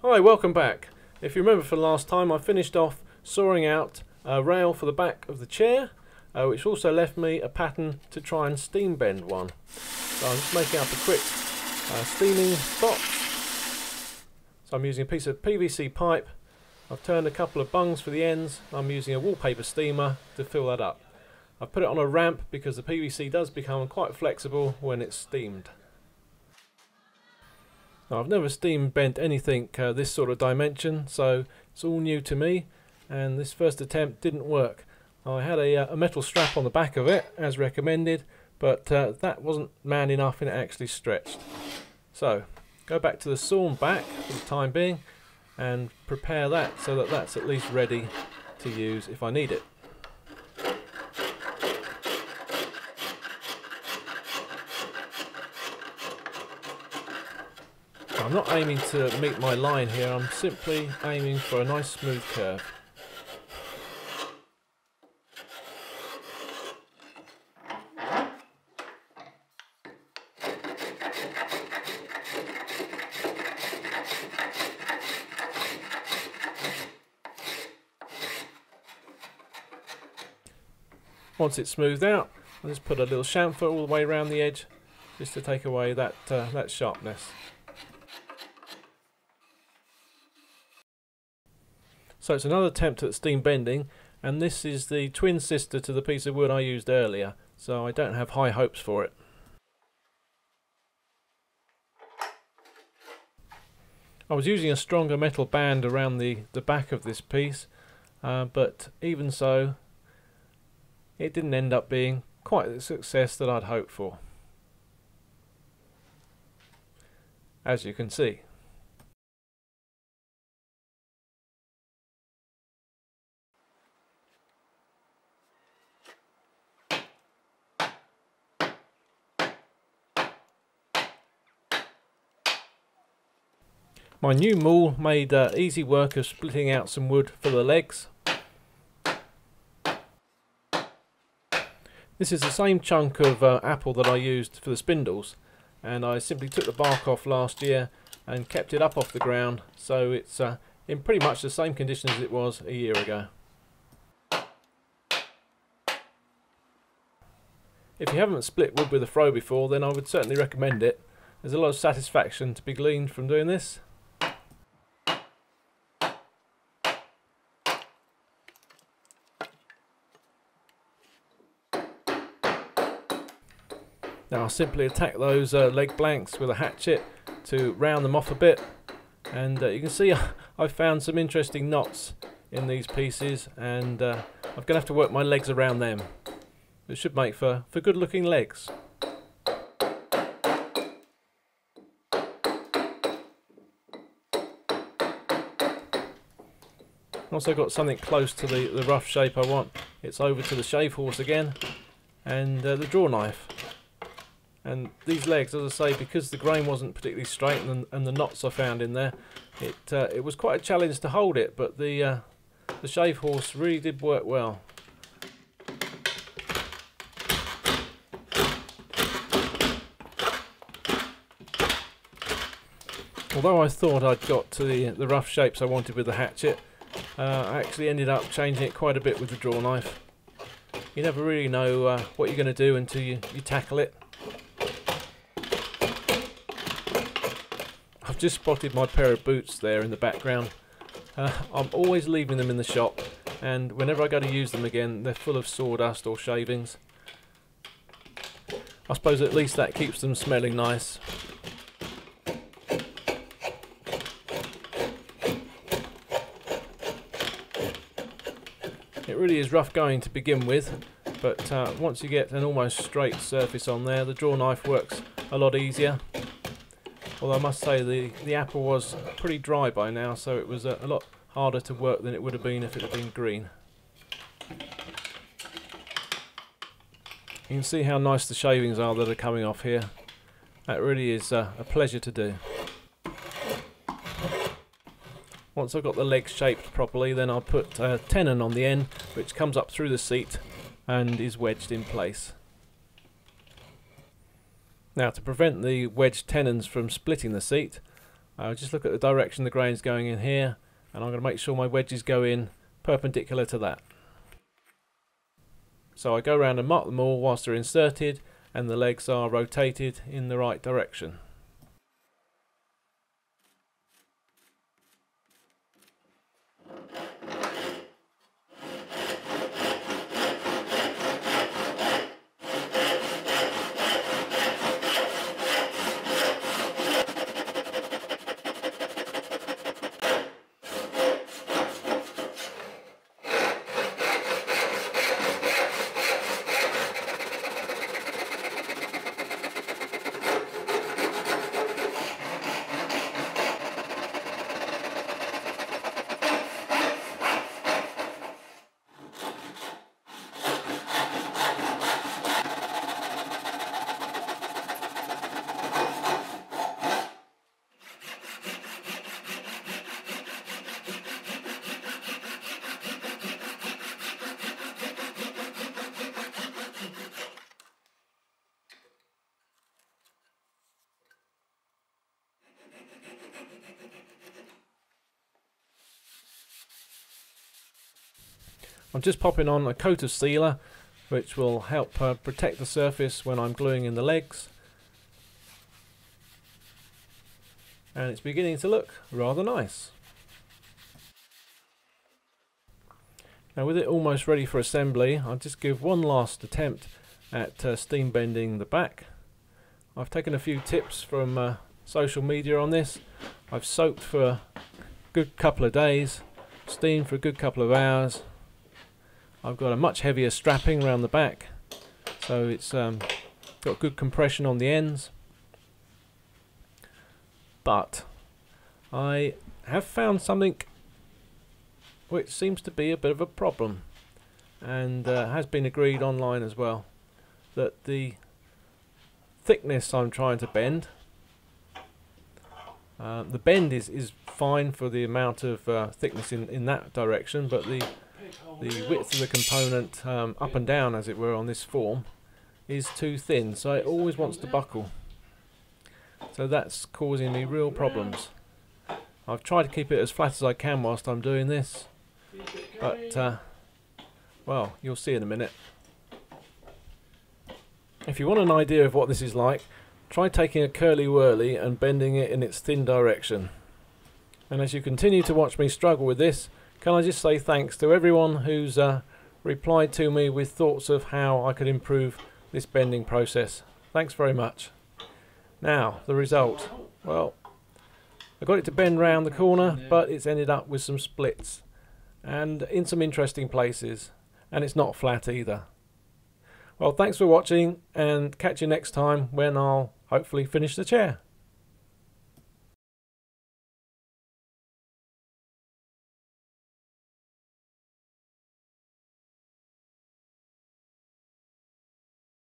Hi, welcome back. If you remember from last time, I finished off sawing out a rail for the back of the chair, which also left me a pattern to try and steam bend one. So I'm just making up a quick steaming box. So I'm using a piece of PVC pipe. I've turned a couple of bungs for the ends. I'm using a wallpaper steamer to fill that up. I've put it on a ramp because the PVC does become quite flexible when it's steamed. Now, I've never steam bent anything this sort of dimension, so it's all new to me, and this first attempt didn't work. I had a metal strap on the back of it as recommended, but that wasn't man enough and it actually stretched. So go back to the sawn back for the time being and prepare that so that that's at least ready to use if I need it. I'm not aiming to meet my line here, I'm simply aiming for a nice smooth curve. Once it's smoothed out, I'll just put a little chamfer all the way around the edge just to take away that sharpness. So it's another attempt at steam bending, and this is the twin sister to the piece of wood I used earlier, so I don't have high hopes for it. I was using a stronger metal band around the back of this piece, but even so it didn't end up being quite the success that I'd hoped for, as you can see. My new maul made easy work of splitting out some wood for the legs. This is the same chunk of apple that I used for the spindles, and I simply took the bark off last year and kept it up off the ground, so it's in pretty much the same condition as it was a year ago. If you haven't split wood with a froe before, then I would certainly recommend it. There's a lot of satisfaction to be gleaned from doing this. Now I'll simply attack those leg blanks with a hatchet to round them off a bit, and you can see I've found some interesting knots in these pieces, and I'm going to have to work my legs around them. It should make for good looking legs. Also got something close to the rough shape I want. It's over to the shave horse again, and the draw knife. And these legs, as I say, because the grain wasn't particularly straight and the knots I found in there, it was quite a challenge to hold it, but the shave horse really did work well. Although I thought I'd got to the rough shapes I wanted with the hatchet, I actually ended up changing it quite a bit with the draw knife. You never really know what you're going to do until you tackle it. I've just spotted my pair of boots there in the background. I'm always leaving them in the shop, and whenever I go to use them again they're full of sawdust or shavings. I suppose at least that keeps them smelling nice. It really is rough going to begin with, but once you get an almost straight surface on there, the draw knife works a lot easier. Although I must say the apple was pretty dry by now, so it was a lot harder to work than it would have been if it had been green. You can see how nice the shavings are that are coming off here. That really is a pleasure to do. Once I've got the legs shaped properly, then I'll put a tenon on the end, which comes up through the seat and is wedged in place. Now, to prevent the wedged tenons from splitting the seat, Just look at the direction the grain's going in here, and I'm going to make sure my wedges go in perpendicular to that. So I go around and mark them all whilst they're inserted and the legs are rotated in the right direction. I'm just popping on a coat of sealer which will help protect the surface when I'm gluing in the legs, and it's beginning to look rather nice. Now with it almost ready for assembly, I'll just give one last attempt at steam bending the back. I've taken a few tips from social media on this. I've soaked for a good couple of days, steamed for a good couple of hours. I've got a much heavier strapping around the back, so it's got good compression on the ends. But I have found something which seems to be a bit of a problem, and has been agreed online as well, that the thickness I'm trying to bend, the bend is fine for the amount of thickness in that direction, but the width of the component up and down, as it were, on this form is too thin, so it always wants to buckle. So that's causing me real problems. I've tried to keep it as flat as I can whilst I'm doing this, but well, you'll see in a minute. If you want an idea of what this is like, try taking a curly whirly and bending it in its thin direction. And as you continue to watch me struggle with this, can I just say thanks to everyone who's replied to me with thoughts of how I could improve this bending process. Thanks very much. Now, the result. Well, I got it to bend round the corner, but it's ended up with some splits and in some interesting places, and it's not flat either. Well, thanks for watching, and catch you next time when I'll hopefully finish the chair.